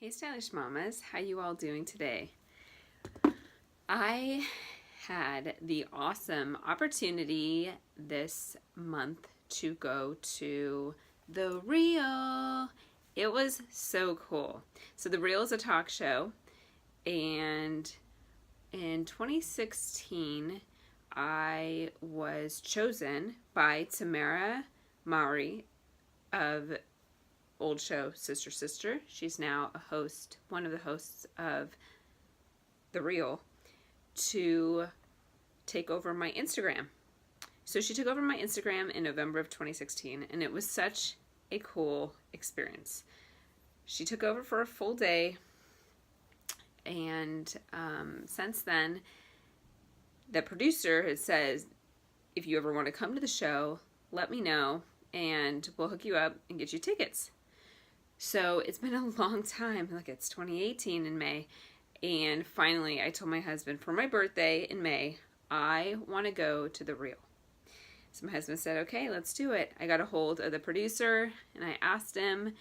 Hey Stylish Mamas, how you all doing today? I had the awesome opportunity this month to go to the Real. It was so cool. So the Real is a talk show, and in 2016 I was chosen by Tamara Mowry of old show Sister Sister. She's now a host, one of the hosts of The Real, to take over my Instagram. So she took over my Instagram in November of 2016, and it was such a cool experience. She took over for a full day, and since then, the producer has said, if you ever want to come to the show, let me know, and we'll hook you up and get you tickets. So it's been a long time. Look, it's 2018 in May. And finally, I told my husband for my birthday in May, I want to go to the Real. So my husband said, okay, let's do it. I got a hold of the producer and I asked him,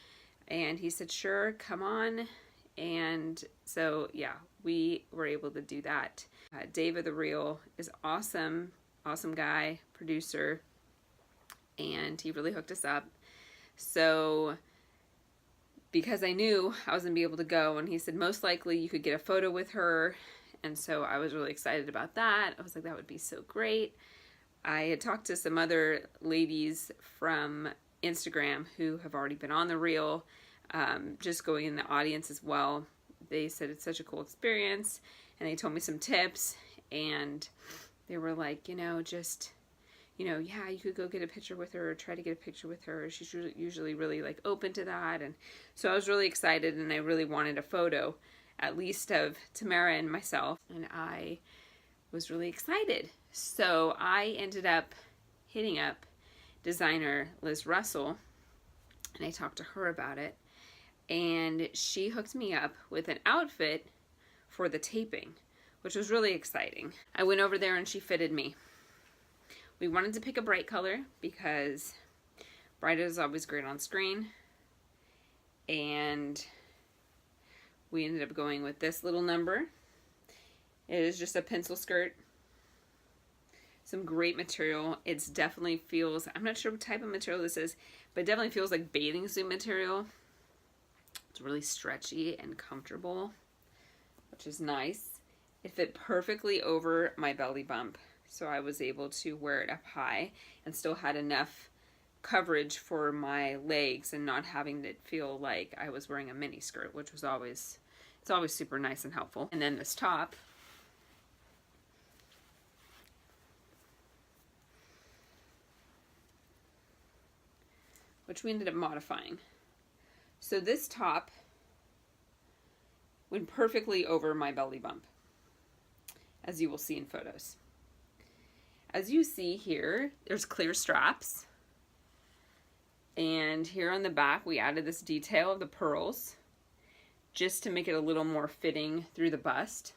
and he said, sure, come on. And so, yeah, we were able to do that. Dave of the Real is awesome, awesome guy, producer, and he really hooked us up. So because I knew I was going to be able to go, and he said most likely you could get a photo with her, and so I was really excited about that. I was like, that would be so great. I had talked to some other ladies from Instagram who have already been on the Reel, just going in the audience as well. They said it's such a cool experience, and they told me some tips, and they were like, yeah, you could go get a picture with her or try to get a picture with her. She's usually really like open to that. And so I was really excited, and I really wanted a photo, at least of Tamara and myself. And I was really excited. So I ended up hitting up designer Liz Russell, and I talked to her about it. And she hooked me up with an outfit for the taping, which was really exciting. I went over there and she fitted me. We wanted to pick a bright color because bright is always great on screen, and we ended up going with this little number. It is just a pencil skirt, some great material. It's definitely feels, I'm not sure what type of material this is, but it definitely feels like bathing suit material. It's really stretchy and comfortable, which is nice. It fit perfectly over my belly bump, so I was able to wear it up high and still had enough coverage for my legs and not having it feel like I was wearing a mini skirt, which was always, it's always super nice and helpful. And then this top, which we ended up modifying. So this top went perfectly over my belly bump, as you will see in photos. As you see here, there's clear straps. And here on the back, we added this detail of the pearls just to make it a little more fitting through the bust.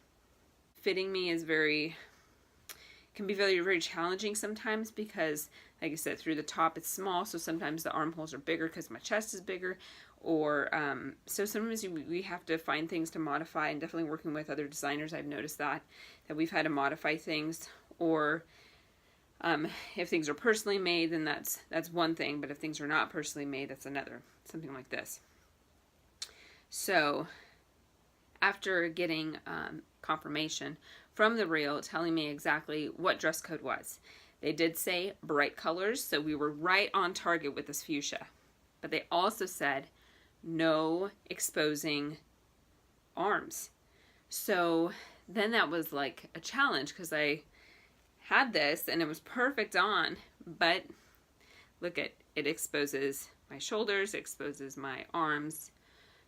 Fitting me is can be very, very challenging sometimes because, like I said, through the top it's small, so sometimes the armholes are bigger because my chest is bigger. Or so sometimes we have to find things to modify, and definitely working with other designers, I've noticed that we've had to modify things. Or if things are personally made, then that's one thing, but if things are not personally made, that's another, something like this. So after getting confirmation from the Real telling me exactly what dress code was, they did say bright colors, so we were right on target with this fuchsia, but they also said no exposing arms. So then that was like a challenge because I had this and it was perfect on, but look, it exposes my shoulders, it exposes my arms.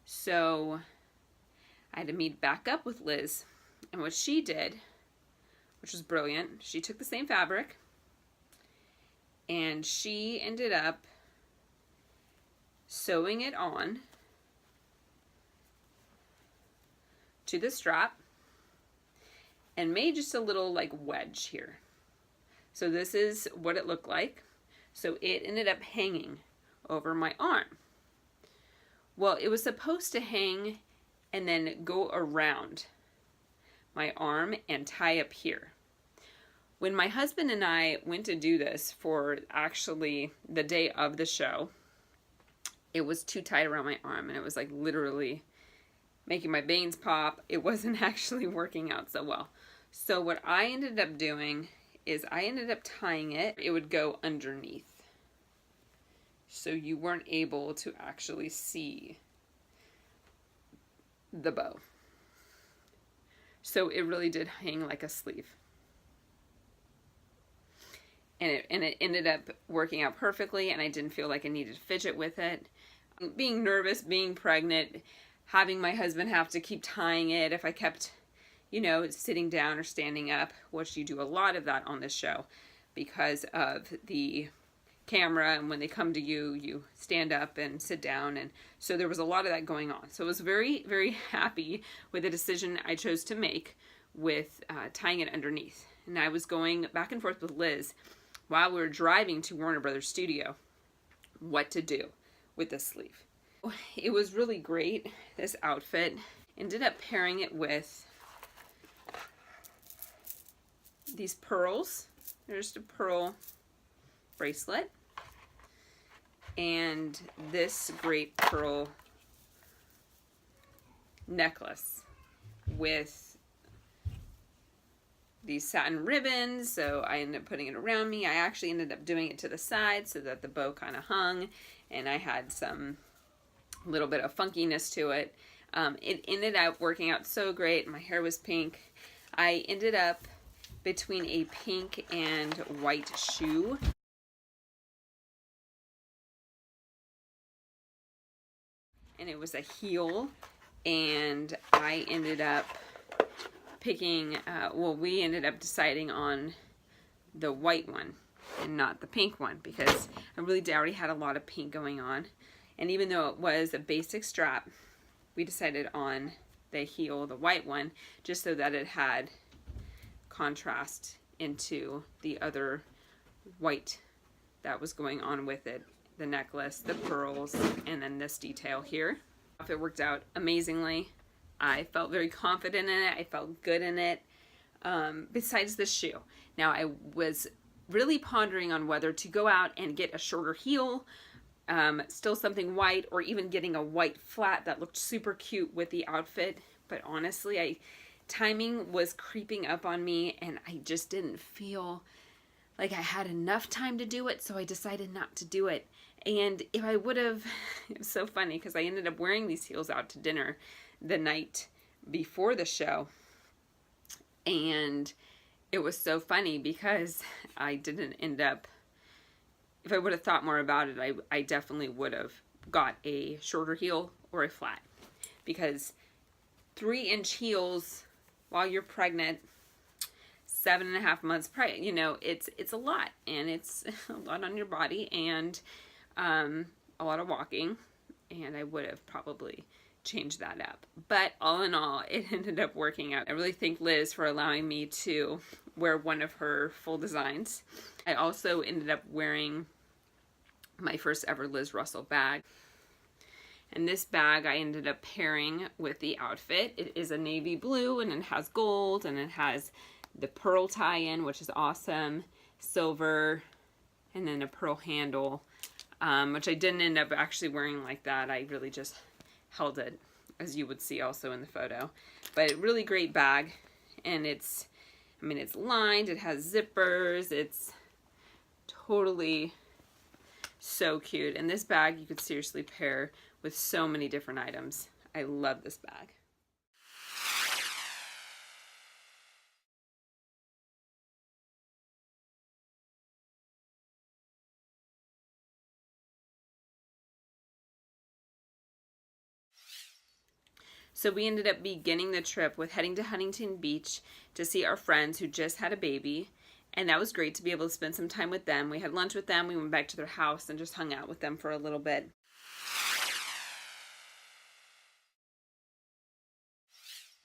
So I had to meet back up with Liz, and what she did, which was brilliant, she took the same fabric and she ended up sewing it on to the strap and made just a little like wedge here. So this is what it looked like. So it ended up hanging over my arm. Well, it was supposed to hang and then go around my arm and tie up here. When my husband and I went to do this for actually the day of the show, it was too tight around my arm, and it was like literally making my veins pop. It wasn't actually working out so well. So what I ended up doing is I ended up tying it. It would go underneath, so you weren't able to actually see the bow. So it really did hang like a sleeve. And it ended up working out perfectly, and I didn't feel like I needed to fidget with it. Being nervous, being pregnant, having my husband have to keep tying it if I kept, you know, sitting down or standing up, which you do a lot of that on this show because of the camera, and when they come to you, you stand up and sit down, and so there was a lot of that going on. So I was very, very happy with the decision I chose to make with tying it underneath. And I was going back and forth with Liz while we were driving to Warner Brothers Studio what to do with this sleeve. It was really great, this outfit. Ended up pairing it with these pearls. There's a pearl bracelet and this great pearl necklace with these satin ribbons. So I ended up putting it around me. I actually ended up doing it to the side so that the bow kind of hung, and I had some little bit of funkiness to it. It ended up working out so great. My hair was pink. I ended up between a pink and white shoe. And it was a heel, and I ended up picking, we ended up deciding on the white one and not the pink one because I really already had a lot of pink going on. And even though it was a basic strap, we decided on the heel, the white one, just so that it had contrast into the other white that was going on with it. The necklace, the pearls, and then this detail here. It worked out amazingly. I felt very confident in it. I felt good in it. Besides the shoe. Now I was really pondering on whether to go out and get a shorter heel, still something white, or even getting a white flat that looked super cute with the outfit. But honestly, timing was creeping up on me, and I just didn't feel like I had enough time to do it, so I decided not to do it. And if I would have, it was so funny because I ended up wearing these heels out to dinner the night before the show, and it was so funny because I didn't end up, if I would have thought more about it, I definitely would have got a shorter heel or a flat, because 3-inch heels while you're pregnant, 7.5 months pregnant, you know, it's a lot, and it's a lot on your body, and a lot of walking, and I would have probably changed that up. But all in all, it ended up working out. I really thank Liz for allowing me to wear one of her full designs. I also ended up wearing my first ever Liz Russell bag. And this bag I ended up pairing with the outfit. It is a navy blue, and it has gold, and it has the pearl tie-in, which is awesome, silver, and then a pearl handle, which I didn't end up actually wearing like that. I really just held it, as you would see also in the photo. But a really great bag, and it's, I mean, it's lined, it has zippers, it's totally so cute. And this bag you could seriously pair with so many different items. I love this bag. So we ended up beginning the trip with heading to Huntington Beach to see our friends who just had a baby. And that was great to be able to spend some time with them. We had lunch with them. We went back to their house and just hung out with them for a little bit.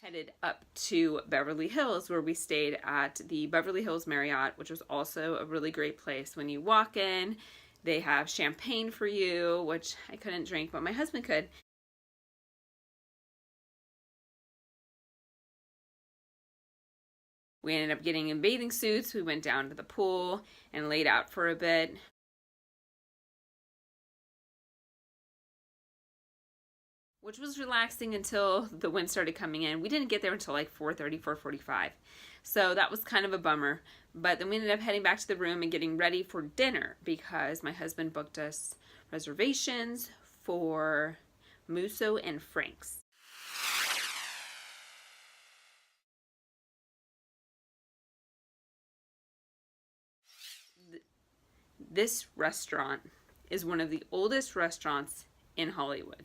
Headed up to Beverly Hills, where we stayed at the Beverly Hills Marriott, which was also a really great place. When you walk in, they have champagne for you, which I couldn't drink, but my husband could. We ended up getting in bathing suits. We went down to the pool and laid out for a bit. Which was relaxing until the wind started coming in. We didn't get there until like 4:30, 4:45. So that was kind of a bummer. But then we ended up heading back to the room and getting ready for dinner because my husband booked us reservations for Musso and Frank's. This restaurant is one of the oldest restaurants in Hollywood.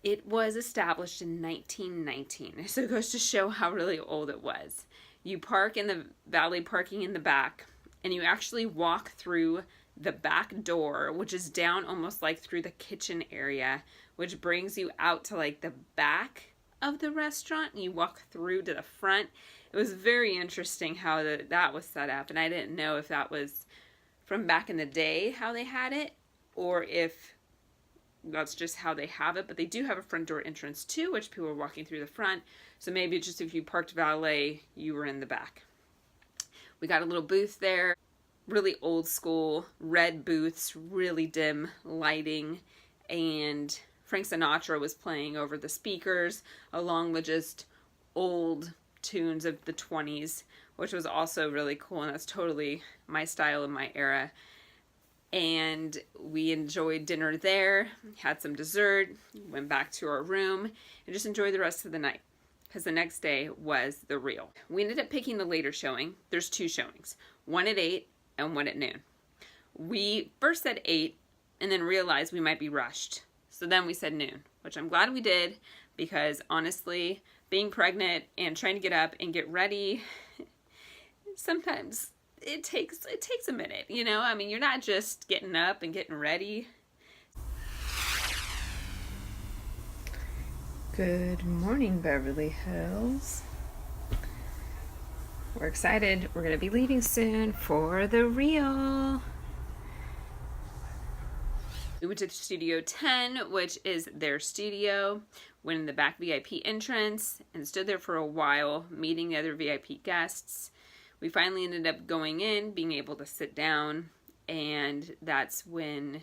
It was established in 1919, so it goes to show how really old it was. You park in the valet parking in the back, and you actually walk through the back door, which is down almost like through the kitchen area, which brings you out to like the back of the restaurant, and you walk through to the front. It was very interesting how that was set up, and I didn't know if that was from back in the day how they had it, or if that's just how they have it. But they do have a front door entrance too, which people are walking through the front. So maybe just if you parked valet, you were in the back. We got a little booth there, really old school, red booths, really dim lighting, and Frank Sinatra was playing over the speakers along with just old tunes of the 20s, which was also really cool, and that's totally my style and my era. And we enjoyed dinner there, had some dessert, went back to our room, and just enjoyed the rest of the night, because the next day was the Real. We ended up picking the later showing. There's 2 showings, one at 8 and one at noon. We first said 8 and then realized we might be rushed. So then we said noon, which I'm glad we did, because honestly, being pregnant and trying to get up and get ready, sometimes it takes a minute, you know? I mean, you're not just getting up and getting ready. Good morning, Beverly Hills. We're excited. We're going to be leaving soon for the Real. We went to Studio 10, which is their studio. Went in the back VIP entrance and stood there for a while, meeting the other VIP guests. We finally ended up going in, being able to sit down, and that's when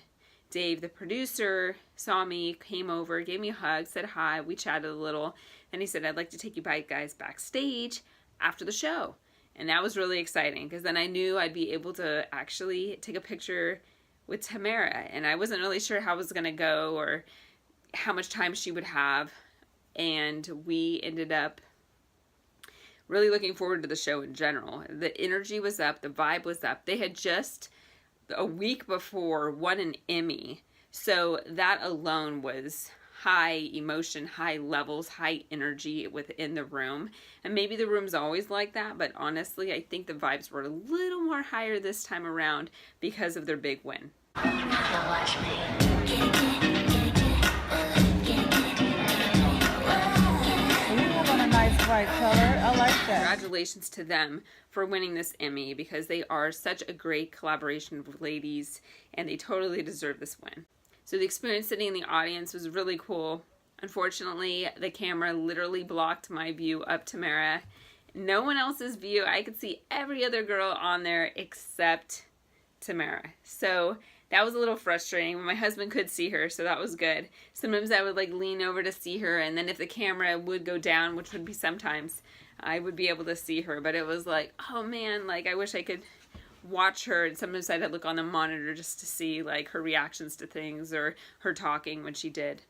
Dave, the producer, saw me, came over, gave me a hug, said hi, we chatted a little, and he said, I'd like to take you guys backstage after the show. And that was really exciting, because then I knew I'd be able to actually take a picture with Tamara, and I wasn't really sure how it was going to go or how much time she would have, and we ended up really looking forward to the show in general. The energy was up, the vibe was up. They had just a week before won an Emmy, so that alone was high emotion, high levels, high energy within the room. And maybe the room's always like that, but honestly, I think the vibes were a little more higher this time around because of their big win. Watch me. Nice bright color. I like that. Congratulations to them for winning this Emmy, because they are such a great collaboration of ladies and they totally deserve this win. So the experience sitting in the audience was really cool. Unfortunately, the camera literally blocked my view of Tamara. No one else's view. I could see every other girl on there except Tamara. So that was a little frustrating. My husband could see her, so that was good. Sometimes I would like lean over to see her, and then if the camera would go down, which would be sometimes, I would be able to see her. But it was like, oh man, like I wish I could watch her. And sometimes I'd look on the monitor just to see like her reactions to things or her talking when she did.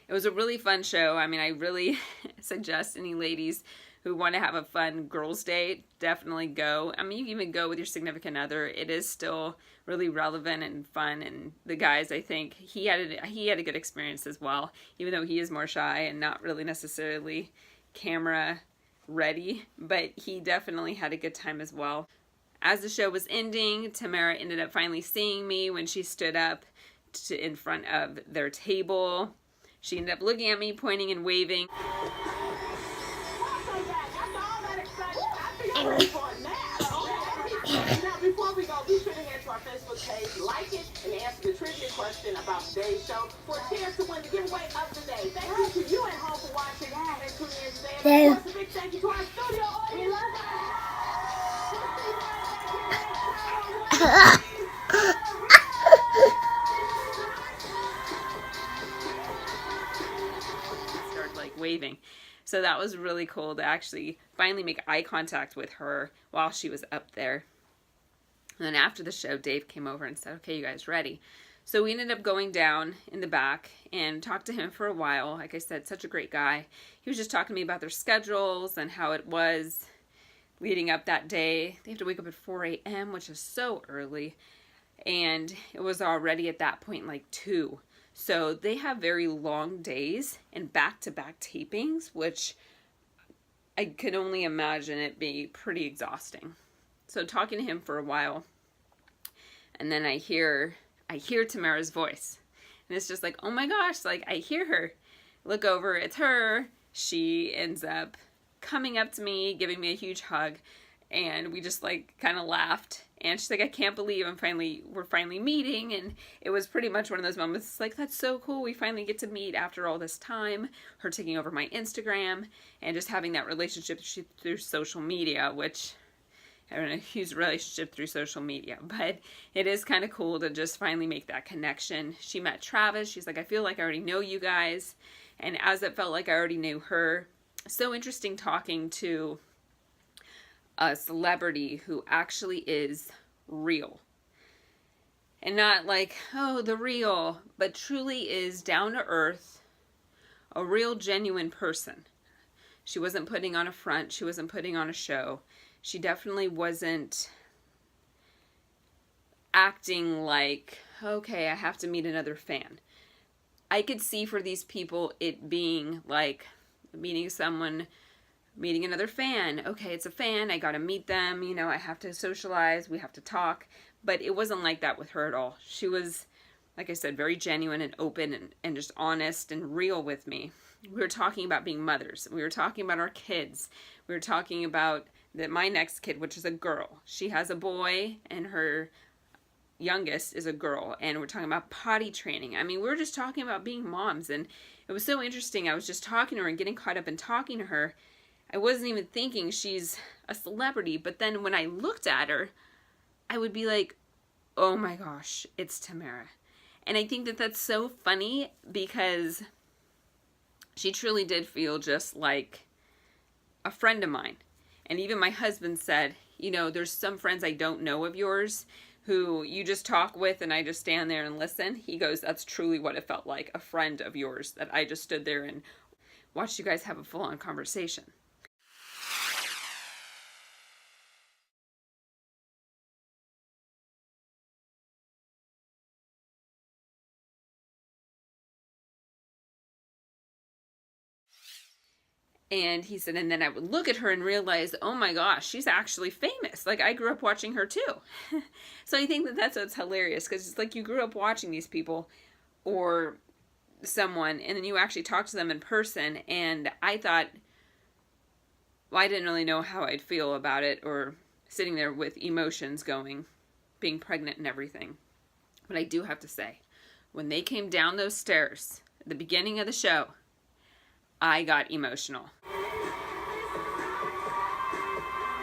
It was a really fun show. I mean, I really suggest any ladies who want to have a fun girls' day, definitely go. I mean, you can even go with your significant other. It is still really relevant and fun. And the guys, I think, he had a good experience as well, even though he is more shy and not really necessarily camera ready. But he definitely had a good time as well. As the show was ending, Tamara ended up finally seeing me when she stood up in front of their table. She ended up looking at me, pointing and waving. Now, before we go, be sure to head to our Facebook page, like it, and answer the trivia question about today's show for 10 chance to win the giveaway of the day. Thank you to you at home for watching and tuning in today. And of course, a big thank you to our studio audience. Started like waving. So that was really cool to actually finally make eye contact with her while she was up there. And then after the show, Dave came over and said, okay, you guys ready? So we ended up going down in the back and talked to him for a while. Like I said, such a great guy. He was just talking to me about their schedules and how it was leading up that day. They have to wake up at 4 a.m., which is so early. And it was already at that point like 2. So they have very long days and back-to-back tapings, which I could only imagine it be pretty exhausting. So talking to him for a while, and then I hear Tamara's voice. And it's just like, oh my gosh, like I hear her. Look over, it's her. She ends up coming up to me, giving me a huge hug, and we just like kind of laughed. And she's like, I can't believe we're finally meeting. And it was pretty much one of those moments. It's like, that's so cool. We finally get to meet after all this time. Her taking over my Instagram and just having that relationship through social media, which having a huge relationship through social media. But it is kind of cool to just finally make that connection. She met Travis. She's like, I feel like I already know you guys. And as it felt like I already knew her. So interesting talking to a celebrity who actually is real. And not like, oh, the real, but truly is down to earth, a real genuine person. She wasn't putting on a front. She wasn't putting on a show. She definitely wasn't acting like, okay, I have to meet another fan. I could see for these people it being like meeting another fan. Okay, it's a fan. I got to meet them. You know, I have to socialize. We have to talk. But it wasn't like that with her at all. She was, like I said, very genuine and open and just honest and real with me. We were talking about being mothers. We were talking about our kids. We were talking about my next kid, which is a girl. She has a boy and her youngest is a girl. And we're talking about potty training. I mean, we were just talking about being moms. And it was so interesting. I was just talking to her and getting caught up in talking to her. I wasn't even thinking she's a celebrity, but then when I looked at her, I would be like, oh my gosh, it's Tamara. And I think that that's so funny because she truly did feel just like a friend of mine. And even my husband said, you know, there's some friends I don't know of yours who you just talk with and I just stand there and listen. He goes, that's truly what it felt like, a friend of yours that I just stood there and watched you guys have a full-on conversation. And he said, and then I would look at her and realize, oh my gosh, she's actually famous. Like, I grew up watching her too. So I think that that's what's hilarious, because it's like you grew up watching these people or someone, and then you actually talk to them in person. And I thought, well, I didn't really know how I'd feel about it, or sitting there with emotions going, being pregnant and everything. But I do have to say, when they came down those stairs at the beginning of the show, I got emotional.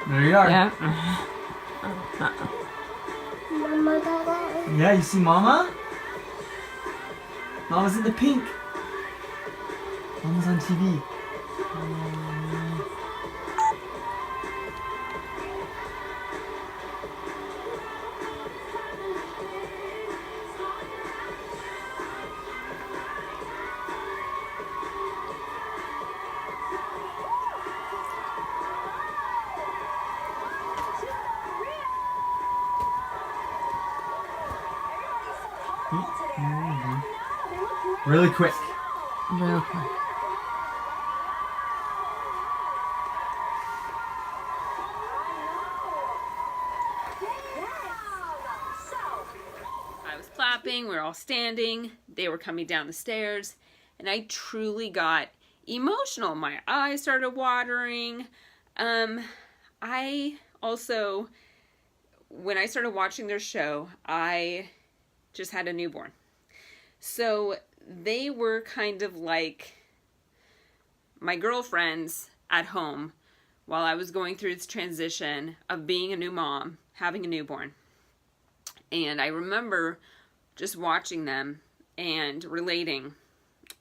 There you are. Yeah. Yeah, you see Mama? Mama's in the pink. Mama's on TV. Really quick. Real quick. I was clapping, we were all standing, they were coming down the stairs, and I truly got emotional. My eyes started watering. I also, when I started watching their show, I just had a newborn. So they were kind of like my girlfriends at home while I was going through this transition of being a new mom, having a newborn. And I remember just watching them and relating,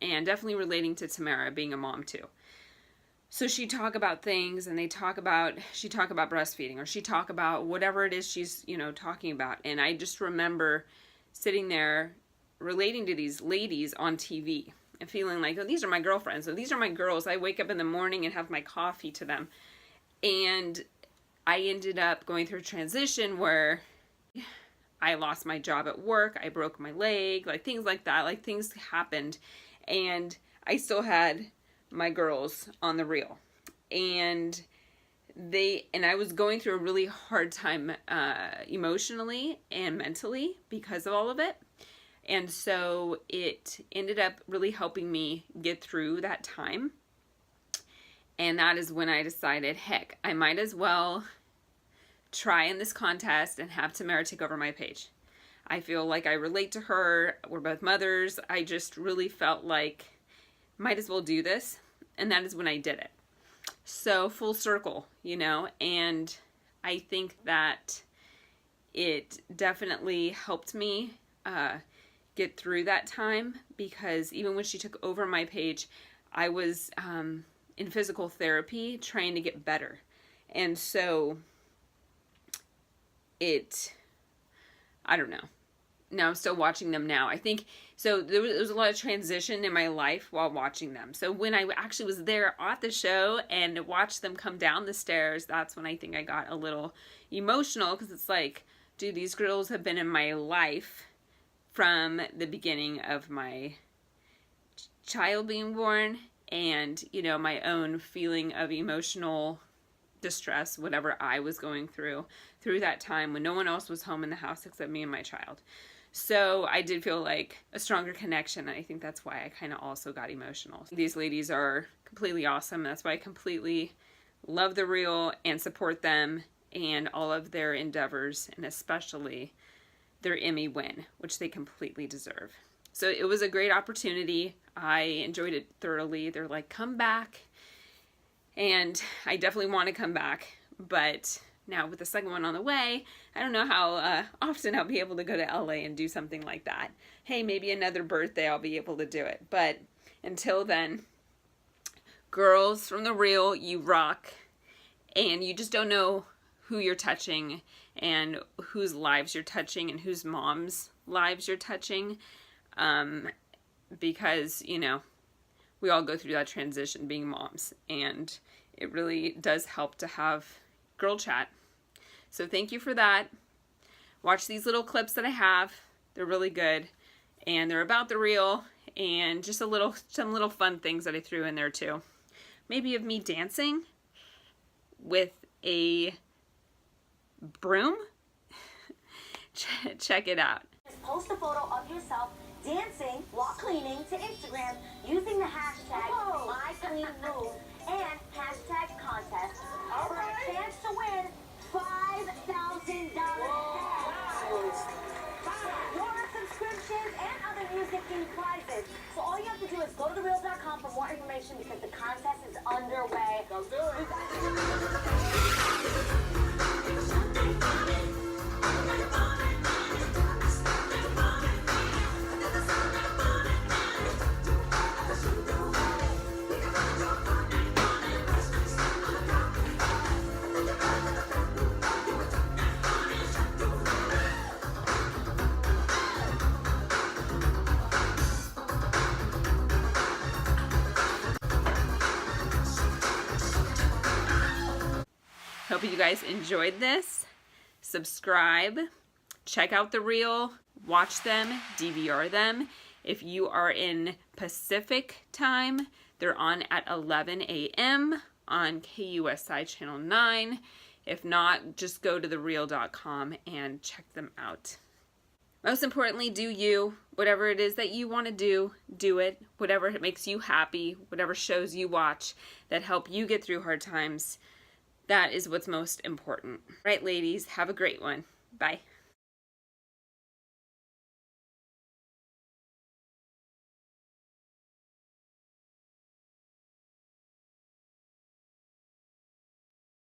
and definitely relating to Tamara being a mom too. So she'd talk about things, and she'd talk about breastfeeding, or she'd talk about whatever it is she's, talking about. And I just remember sitting there relating to these ladies on TV and feeling like, oh, these are my girlfriends. So these are my girls. I wake up in the morning and have my coffee to them. And I ended up going through a transition where I lost my job at work. I broke my leg, like things like that. Like things happened. And I still had my girls on the reel. And I was going through a really hard time emotionally and mentally because of all of it. And so it ended up really helping me get through that time. And that is when I decided, heck, I might as well try in this contest and have Tamara take over my page. I feel like I relate to her. We're both mothers. I just really felt like might as well do this. And that is when I did it. So full circle, and I think that it definitely helped me get through that time, because even when she took over my page, I was in physical therapy trying to get better. And so I don't know. Now I'm still watching them now. I think, so there was a lot of transition in my life while watching them. So when I actually was there at the show and watched them come down the stairs, that's when I think I got a little emotional, because it's like, dude, these girls have been in my life from the beginning of my child being born, and, my own feeling of emotional distress, whatever I was going through that time when no one else was home in the house except me and my child. So I did feel like a stronger connection, and I think that's why I kind of also got emotional. These ladies are completely awesome. That's why I completely love The Real and support them and all of their endeavors, and especially their Emmy win, which they completely deserve. So it was a great opportunity. I enjoyed it thoroughly. They're like, come back. And I definitely want to come back. But now with the second one on the way, I don't know how often I'll be able to go to LA and do something like that. Hey, maybe another birthday I'll be able to do it. But until then, girls from The Real, you rock. And you just don't know who you're touching and whose lives you're touching and whose moms' lives you're touching. Because, we all go through that transition being moms, and it really does help to have girl chat. So thank you for that. Watch these little clips that I have. They're really good, and they're about The Real, and just some little fun things that I threw in there too. Maybe of me dancing with a broom. Check it out. Post a photo of yourself dancing while cleaning to Instagram using the hashtag #MyCleanMove and hashtag contest for a chance to win $5,000 more subscriptions and other music-themed prizes. So all you have to do is go to thereal.com for more information, because the contest is underway. Go do it. Hope you guys enjoyed this. Subscribe, check out The Real, watch them, DVR them. If you are in Pacific time, they're on at 11 a.m. on KUSI Channel 9. If not, just go to thereal.com and check them out. Most importantly, do you. Whatever it is that you want to do, do it. Whatever makes you happy, whatever shows you watch that help you get through hard times, that is what's most important. All right, ladies, have a great one. Bye.